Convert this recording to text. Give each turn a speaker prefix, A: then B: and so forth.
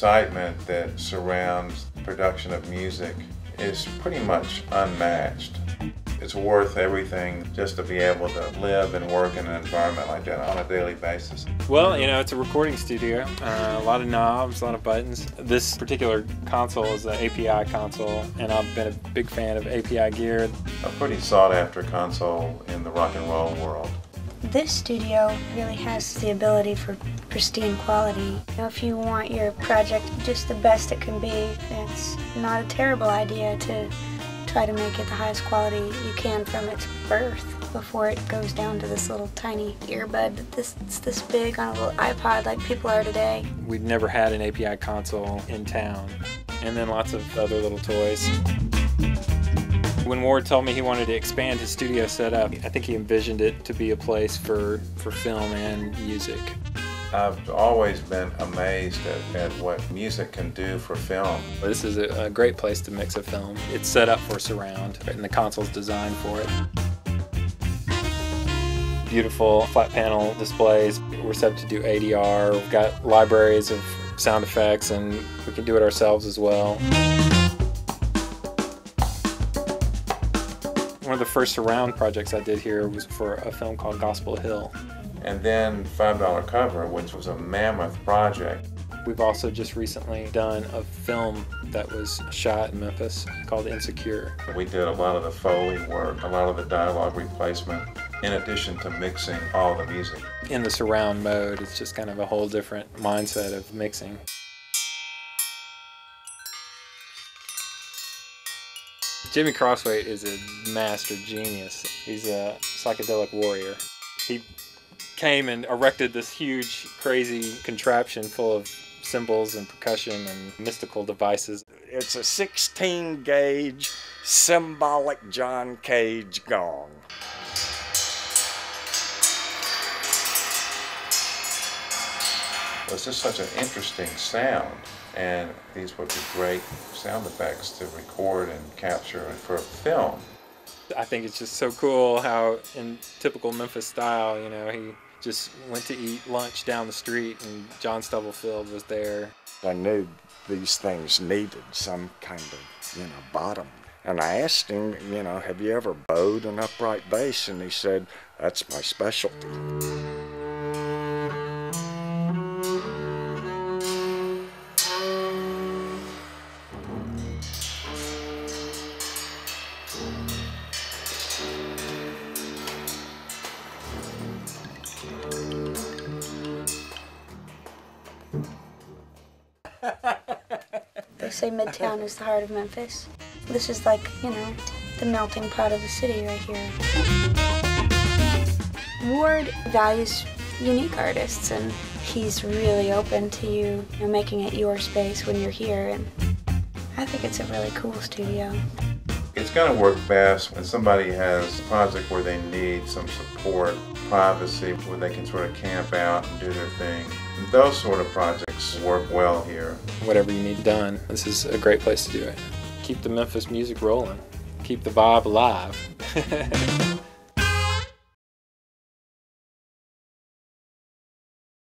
A: excitement that surrounds production of music is pretty much unmatched. It's worth everything just to be able to live and work in an environment like that on a daily basis.
B: Well, you know, it's a recording studio. A lot of knobs, a lot of buttons. This particular console is the API console, and I've been a big fan of API gear.
A: A pretty sought-after console in the rock and roll world.
C: This studio really has the ability for pristine quality. You know, if you want your project just the best it can be, it's not a terrible idea to try to make it the highest quality you can from its birth before it goes down to this little tiny earbud it's this big on a little iPod like people are today.
B: We've never had an API console in town, and then lots of other little toys. When Ward told me he wanted to expand his studio setup, I think he envisioned it to be a place for film and music.
A: I've always been amazed at what music can do for film.
B: This is a great place to mix a film. It's set up for surround, and the console's designed for it. Beautiful flat panel displays. We're set to do ADR. We've got libraries of sound effects, and we can do it ourselves as well. One of the first surround projects I did here was for a film called Gospel Hill.
A: And then $5 Cover, which was a mammoth project.
B: We've also just recently done a film that was shot in Memphis called Insecure.
A: We did a lot of the Foley work, a lot of the dialogue replacement, in addition to mixing all the music.
B: In the surround mode, it's just kind of a whole different mindset of mixing. Jimmy Crosswaite is a master genius. He's a psychedelic warrior. He came and erected this huge, crazy contraption full of cymbals and percussion and mystical devices.
D: It's a 16-gauge symbolic John Cage gong.
A: It's just such an interesting sound, and these would be great sound effects to record and capture for film.
B: I think it's just so cool how, in typical Memphis style, you know, he just went to eat lunch down the street and John Stubblefield was there.
D: I knew these things needed some kind of, bottom. And I asked him, have you ever bowed an upright bass? And he said, that's my specialty.
C: They say Midtown is the heart of Memphis. This is like, the melting pot of the city right here. Ward values unique artists, and he's really open to you, making it your space when you're here, and I think it's a really cool studio.
A: It's going to work best when somebody has a project where they need some support, privacy, where they can sort of camp out and do their thing. Those sort of projects work well here.
B: Whatever you need done, this is a great place to do it. Keep the Memphis music rolling. Keep the vibe alive.